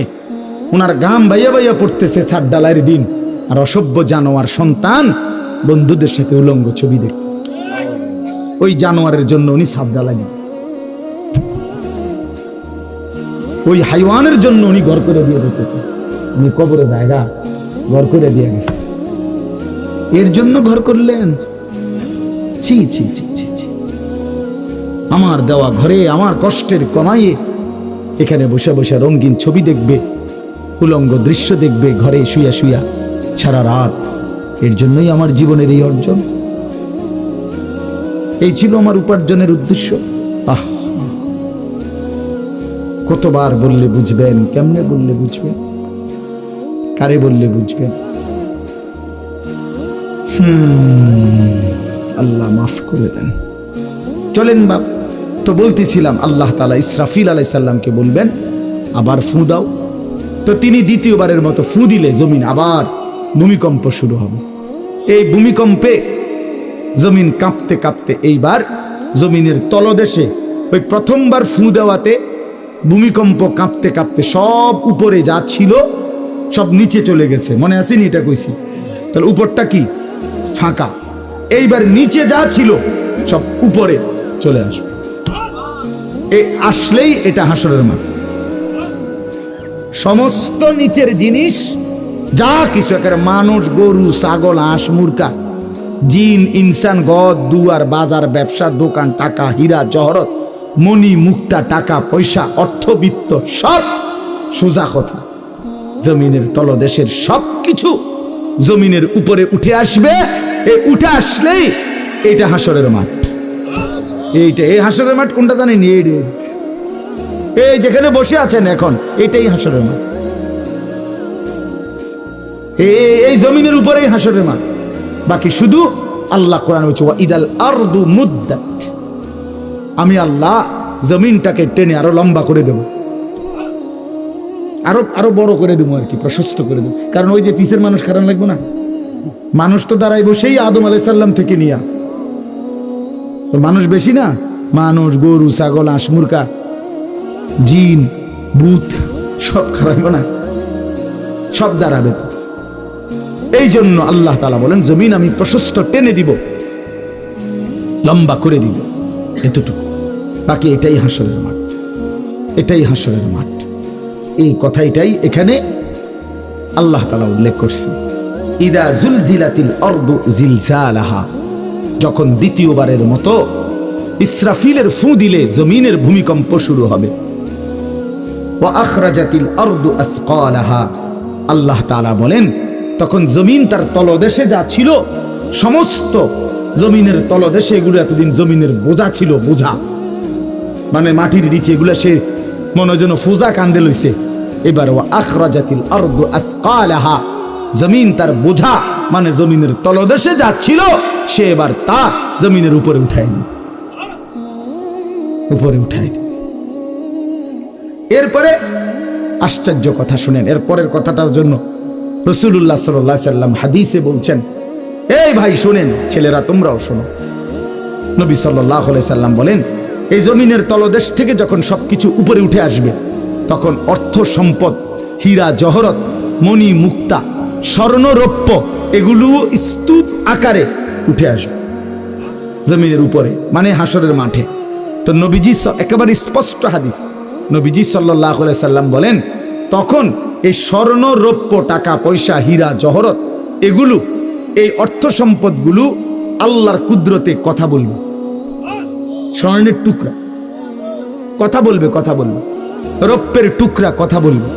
ওনার গাম বাইয়া বাইয়া পড়তেছে ছাদ ডালাইয়ের দিন, আর অসভ্য জানোয়ার সন্তান বন্ধুদের সাথে উলঙ্গ ছবি দেখতেছে। ওই জানোয়ারের জন্য উনি ছাদ ডালাই দিতেছে, ওই হাইওয়ানের জন্য উনি ঘর করে দিয়ে দিতেছে, উনি কবরে জায়গা ঘর করে দিয়ে গেছে, এর জন্য ঘর করলেন? ছি ছি ছি ছি ছি। আমার দেওয়া ঘরে আমার কষ্টের কমাইয়ে এখানে বসে বসে রঙিন ছবি দেখবে, উলঙ্গ দৃশ্য দেখবে ঘরে শুয়া শুয়া সারা রাত। এর জন্যই আমার জীবনের এই অর্জন, এই ছিল আমার উপার্জনের উদ্দেশ্য। আহ, কতবার বললে বুঝবেন, কেমনে বললে বুঝবেন, কারে বললে বুঝবেন? আল্লাহ মাফ করে দেন। চলেন বাপ। তো বলতেছিলাম আল্লাহ তাআলা ইসরাফিল আলাইহিস সালামকে বলবেন আবার ফু দাও। তো তিনি দ্বিতীয়বারের মতো ফু দিলে জমিন আবার ভূমিকম্প শুরু হবে। এই ভূমিকম্পে জমিন কাঁপতে কাঁপতে এইবার জমিনের তলদেশে ওই প্রথমবার ফু দেওয়াতে ভূমিকম্প কাঁপতে কাঁপতে সব উপরে যা ছিল সব নিচে চলে গেছে। মনে আসেনি এটা কইছি? তাহলে উপরটা কি? ফাঁকা। এইবার নিচে যা ছিল সব উপরে চলে আসবে। এই আসলেই এটা হাসরের মাঠ। সমস্ত নিচের জিনিস যা কিছু, একেবারে মানুষ, গরু, ছাগল, হাঁস, মুরগা, জিন, ইনসান, গদ, দুয়ার, বাজার, ব্যবসা, দোকান, টাকা, হীরা, জহরত, মণি, মুক্তা, টাকা পয়সা, অর্থবিত্ত, সব সোজা কথা জমিনের তলদেশের সব কিছু জমিনের উপরে উঠে আসবে। এই উঠে আসলেই এইটা হাসরের মাঠ। এইটা, এই হাসরের মাঠ কোনটা জানেন? এই যেখানে বসে আছেন এখন, এটাই হাসরের মাঠ। এই জমিনের উপরেই হাসরের মাঠ। বাকি শুধু আল্লাহ কোরআন বলছে ওয়া ইদাল আরদু মুদ্দাত, আমি আল্লাহ জমিনটাকে টেনে আরো লম্বা করে দেব, আরো বড় করে দেবো আর কি, প্রশস্ত করে দেবো। কারণ ওই যে পিসের মানুষ খারাপ লাগবে না? মানুষ তো দাঁড়াইব সেই আদম আলাইহিস সালাম থেকে নিয়া। মানুষ বেশি না? মানুষ, গরু, ছাগল, হাঁস, মুরগা, জিন, ভূত সব খারাপ না? সব দাঁড়াবে তো। এই জন্য আল্লাহ তাআলা বলেন জমিন আমি প্রশস্ত টেনে দিব, লম্বা করে দিব, এতটুকু। বাকি এটাই হাসরের মাঠ, এটাই হাসরের মাঠ। এই কথাটাই এখানে আল্লাহ তাআলা উল্লেখ করছেন। ইদা জুলজিলাতিল আরদু জিলজালাহা, যখন দ্বিতীয়বারের মতো ইসরাফিলের ফু দিলে জমিনের ভূমিকম্প শুরু হবে। ওয়া আখরাজাতিল আরদু আসকালাহা, আল্লাহ তাআলা বলেন তখন জমিন তার তলদেশে যা ছিল সমস্ত জমিনের তলদেশে, এগুলো এতদিন জমিনের বোঝা ছিল, বোঝা মানে মাটির নিচে, এগুলো সে মনে যেন ফুজা কান্দে লইছে। এবার ওয়া আখরাজাতিল আরদু আসকালাহা, জমিন তার বোঝা মানে জমিনের তলদেশে যা ছিল সে এবার তা জমিনের উপরে উঠায় দিবে, উপরে উঠায় দিবে। এরপরে আশ্চর্য কথা শুনেন, এরপরের কথাটার জন্য রাসূলুল্লাহ সাল্লাল্লাহু আলাইহি সাল্লাম হাদিসে বলছেন, এই ভাই শুনেন, ছেলেরা তোমরাও শোনো। নবী সাল্লাল্লাহু আলাইহি সাল্লাম বলেন এই জমিনের তলদেশ থেকে যখন সবকিছু উপরে উঠে আসবে তখন অর্থ সম্পদ, হীরা জহরত, মণি মুক্তা, স্বর্ণ রৌপ্য এগুলো স্তূপ আকারে উঠে আসবে জমিনের উপরে, মানে হাসরের মাঠে। তো নবীজি একেবারে স্পষ্ট হাদিস, নবীজি সাল্লাল্লাহু আলাইহি সাল্লাম বলেন তখন এই স্বর্ণ রৌপ্য, টাকা পয়সা, হীরা জহরত এগুলো, এই অর্থ সম্পদগুলো আল্লাহর কুদরতে কথা বলবে। স্বর্ণের টুকরা কথা বলবে, কথা বলবে, রৌপ্যের টুকরা কথা বলবে,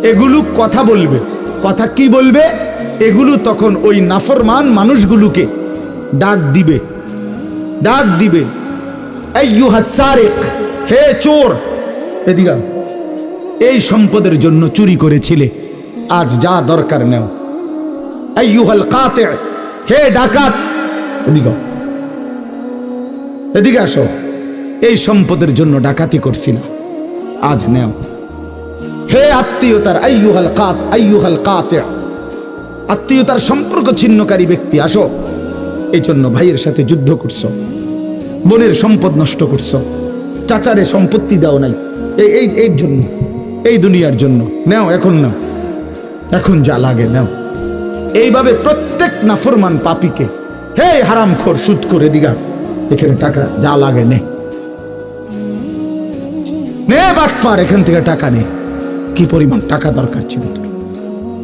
এগুলো কথা বলবে। কথা কি বলবে? এগুলো তখন ওই নাফরমান মানুষগুলোকে ডাক দিবে, ডাক দিবে, আইয়ুহাস সারিক, হে চোর, এদিকে এই সম্পদের জন্য চুরি করেছিলে, আজ যা দরকার নেও। আইয়ুহাল কাতি, হে ডাকাত, এদিকে এদিকে আসো, এই সম্পদের জন্য ডাকাতি করছিল, আজ নেও। হে আত্মীয়তার, আইয়ুহাল কাত, আইয়ুহাল কাতি, আত্মীয়তার সম্পর্ক ছিন্নকারী ব্যক্তি আসো, এই জন্য ভাইয়ের সাথে যুদ্ধ করছো, বোনের সম্পদ নষ্ট করছো, চাচারে সম্পত্তি দাও নাই, এই জন্য, এই দুনিয়ার জন্য নেও, এখন নাও, এখন যা লাগে নাও। এইভাবে প্রত্যেক নাফরমান পাপীকে, হে হারামখোর, সুদ করে দিগা, এখানে টাকা যা লাগে নে, নে বাটপার, এখান থেকে টাকা নে, কি পরিমাণ টাকা দরকার ছিল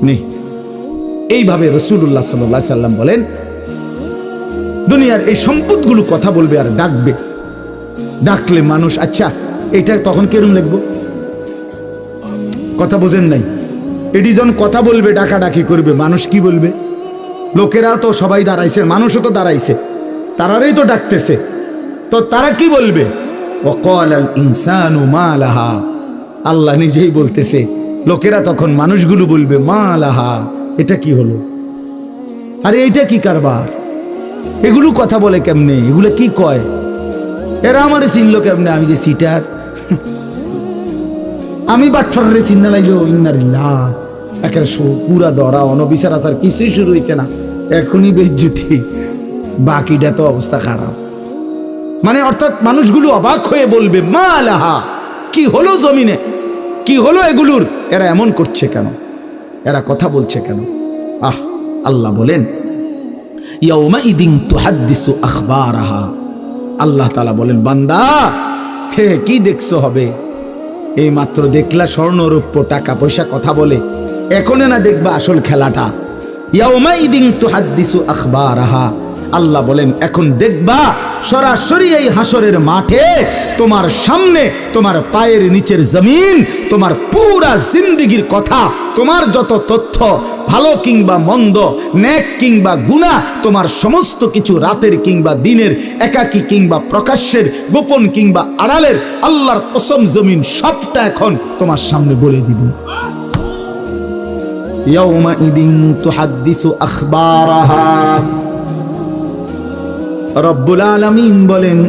নে। এইভাবে রাসূলুল্লাহ সাল্লাল্লাহু আলাইহি সাল্লাম বলেন দুনিয়ার এই সম্পদগুলো কথা বলবে আর ডাকবে। ডাকলে মানুষ, আচ্ছা এটা তখন কেরম লাগবো? কথা বোঝেন নাই? এটি যখন কথা বলবে, ডাকাডাকি করবে, মানুষ কি বলবে? লোকেরা তো সবাই দাঁড়াইছে, মানুষও তো দাঁড়াইছে, তারারই তো ডাকতেছে, তো তারা কি বলবে? ওয়াকালাল ইনসানু মা লাহা, আল্লাহ নিজেই বলতেছে, লোকেরা তখন মানুষগুলো বলবে মা লাহা, এটা কি হলো? আরে এটা কি কারবার? এগুলো কথা বলে কেমনে? এগুলো কি কয়? এরা আমারে চিনলো কেমনে? আমি যে সিটার, আমি বাটফারে চিন্তা লাগলো। ইন্নারিল্লাহ, একের পুরা ধরা অনবিচার আচার কিছুই শুরু হয়েছে না, এখনই বেজ্জুতি, বাকিটা তো অবস্থা খারাপ। মানে অর্থাৎ মানুষগুলো অবাক হয়ে বলবে, মা লাহা, কি হলো জমিনে, কি হলো এগুলোর, এরা এমন করছে কেন, এরা কথা বলছে কেন? আহ, আল্লাহ বলেন ইয়াউমাইদিন তুহাদ্দিসু আখবারাহা। আল্লাহ তাআলা বলেন, বান্দা হে কি দেখছো হবে? এই মাত্র দেখলা স্বর্ণ রৌপ্য টাকা পয়সা কথা বলে, এখনো না দেখবা আসল খেলাটা। ইয়াউমাইদিন তুহাদ্দিসু আখবারাহা, আল্লাহ বলেন এখন দেখবা সরাসরি এই হাসরের মাঠে তোমার সামনে, তোমার পায়ের নিচের জমিন, তোমার পুরা জিন্দেগির কথা, তোমার যত তথ্য, ভালো কিংবা মন্দ, নেক কিংবা গুনাহ, তোমার সমস্ত কিছু রাতের কিংবা দিনের, একাকী কিংবা প্রকাশ্যের, গোপন কিংবা আড়ালের, আল্লাহর কসম জমিন সবটা এখন তোমার সামনে বলে দিব। ইয়াউমাইদিন তুহাদ্দিসু আখবারাহা। রব্বুল আলামিন বলেন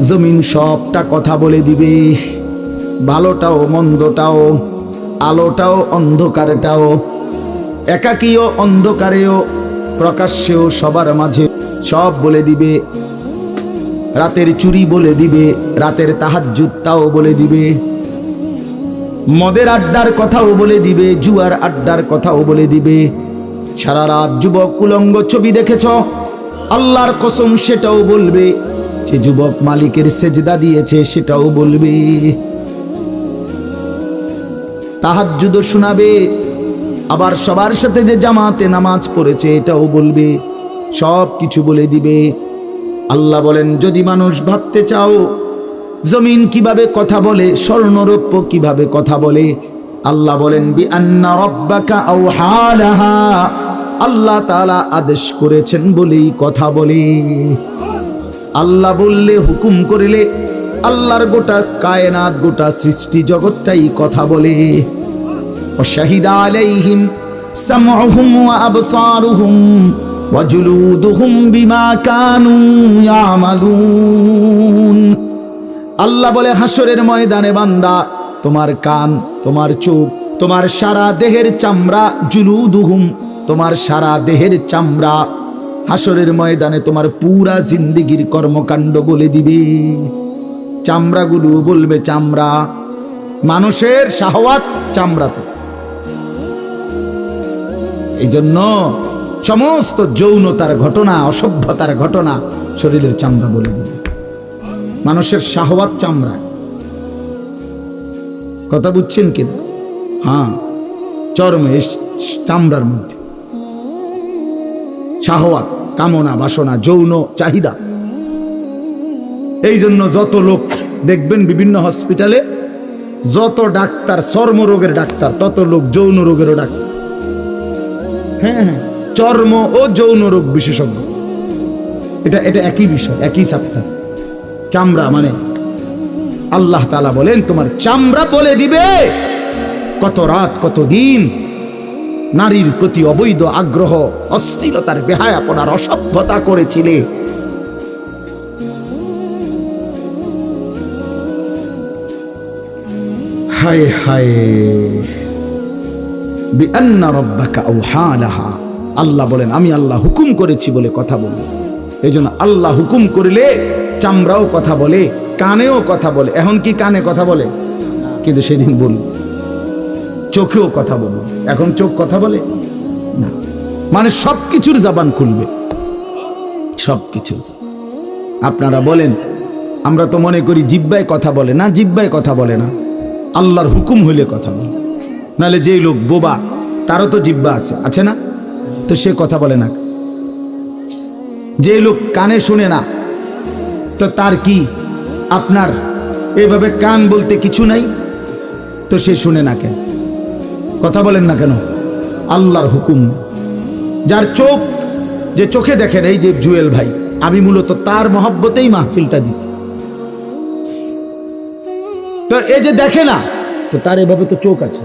জমিন সবটা কথা বলে দিবে, ভালোটাও মন্দটাও, আলোটাও অন্ধকারটাও, একাকীও অন্ধকারেও, প্রকাশ্যেও, সবার মাঝে সব বলে দিবে। রাতের চুরি বলে দিবে, রাতের তাহাজ্জুদটাও বলে দিবে, মদের আড্ডার কথাও বলে দিবে, জুয়ার আড্ডার কথাও বলে দিবে। সারা রাত যুবক উলঙ্গ ছবি দেখেছ, আল্লাহর কসম সেটাও বলবে। যে যুবক মালিকের সেজদা দিয়েছে সেটাও বলবে। তাহাজ্জুদ শোনাবে, আবার সবার সাথে যে জামাতে নামাজ পড়েছে এটাও বলবে, সব কিছু বলে দিবে। আল্লাহ বলেন যদি মানুষ ভাবতে চাও জমিন কিভাবে কথা বলে, স্বর্ণরৌপ্য কিভাবে কথা বলে, আল্লাহ বলেন বিআন্না রাব্বাকা আওহা লাহা, আল্লাহ তাআলা আদেশ করেছেন বলেই কথা বলে। আল্লাহ বললে, হুকুম করিলে আল্লাহর গোটা কায়নাত, গোটা সৃষ্টি জগৎটাই কথা বলে। ওয়াশাহিদা আলাইহিম সামউহুম ওয়া আবসারুহুম ওয়া জুলুদুহুম বিমা কানু ইয়ামালুন। আল্লাহ বলে হাসরের ময়দানে বান্দা, তোমার কান, তোমার চোখ, তোমার সারা দেহের চামড়া, জুলুদুহুম, তোমার সারা দেহের চামড়া হাসরের ময়দানে তোমার পুরা জিন্দেগির কর্মকাণ্ড বলে দিবে। চামড়াগুলো বলবে, চামড়া, মানুষের শাহওয়াত চামড়াতে। এই জন্য সমস্ত যৌনতার ঘটনা, অসভ্যতার ঘটনা শরীরের চামড়া বলে দিবে। মানুষের শাহওয়াত চামড়া, কথা বুঝছেন কিনা? হ্যাঁ, চর্মে, চামড়ার মধ্যে শাহওয়াত, কামনা, বাসনা, যৌন চাহিদা। এই জন্য যত লোক দেখবেন বিভিন্ন হসপিটালে, যত ডাক্তার চর্মরোগের ডাক্তার, তত লোক যৌন রোগেরও ডাক্তার। হ্যাঁ, চর্ম ও যৌন রোগ বিশেষজ্ঞ, এটা একই বিষয়, একই চ্যাপ্টার। চামড়া মানে আল্লাহ তাআলা বলেন তোমার চামড়া বলে দিবে কত রাত, কত দিন নারীর প্রতি অবৈধ আগ্রহ, অস্থিরতার, বেহায়াপনার, অসভ্যতা করেছিলে। হায় হায়, বিআন্না রাব্বাকা আওহা লাহা। আল্লাহ বলেন আমি আল্লাহ হুকুম করেছি বলে কথা বলবে। এই জন্য আল্লাহ হুকুম করিলে চামড়াও কথা বলে, কানেও কথা বলে। এখন কি কানে কথা বলে? কিন্তু সেদিন বলল চোখেও কথা বলল। এখন চোখ কথা বলে না, মানে সবকিছুর জবান খুলবে, সবকিছুর। আপনারা বলেন, আমরা তো মনে করি জিহ্বায় কথা বলে না, জিহ্বায় কথা বলে না, আল্লাহর হুকুম হইলে কথা বলে। নাহলে যে লোক বোবা, তারও তো জিহ্বা আছে না? তো সে কথা বলে না। যে লোক কানে শুনে না, তো তার কি আপনার এভাবে কান বলতে কিছু নাই? তো সে শুনে না কেন, কথা বলেন না কেন? আল্লাহর হুকুম। যার চোখ, যে চোখে দেখেন, এই যে জুয়েল ভাই, আমি মূলত তার মহব্বতেই মাহফিলটা দিছি। তো এই যে দেখে না, তো তার এভাবে তো চোখ আছে,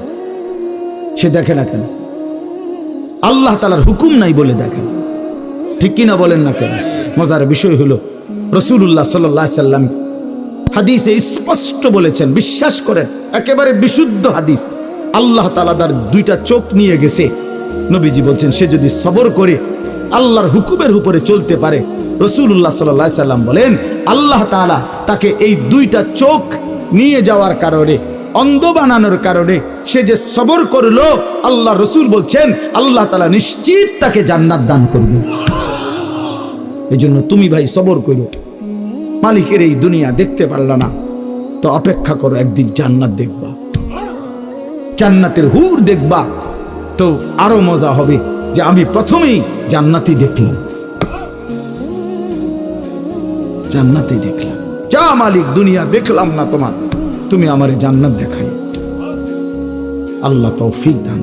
সে দেখে না কেন? আল্লাহ তাআলার হুকুম নাই বলে দেখেন, ঠিক কিনা বলেন না কেন? মজার বিষয় হলো রাসূলুল্লাহ সাল্লাল্লাহু আলাইহি সাল্লাম হাদিসে স্পষ্ট বলেছেন, বিশ্বাস করেন, একেবারে বিশুদ্ধ হাদিস। আল্লাহ তাআলা তার দুইটা চোখ নিয়ে গেছে। নবীজি বলছেন, সে যদি সবর করে আল্লাহর হুকুমের উপরে চলতে পারে, রাসূলুল্লাহ সাল্লাল্লাহু আলাইহি সাল্লাম বলেন, আল্লাহ তাআলা তাকে এই দুইটা চোখ নিয়ে যাওয়ার কারণে, অন্ধ বানানোর কারণে সে যে সবর করলো, আল্লাহ রসুল বলছেন আল্লাহ তাআলা নিশ্চিত তাকে জান্নাত দান করবে। এই জন্য তুমি ভাই সবর করো। মালিকের এই দুনিয়া দেখতে পারলা না তো অপেক্ষা করো, একদিন জান্নাত দেখবা, জান্নাতের হুর দেখবা, তো আরো মজা হবে যে আমি প্রথমেই জান্নাতই দেখলাম, জান্নাতই দেখলাম। যা মালিক, দুনিয়া দেখলাম না তোমার, তুমি আমারে জান্নাত দেখাই। আল্লাহ তৌফিক দান।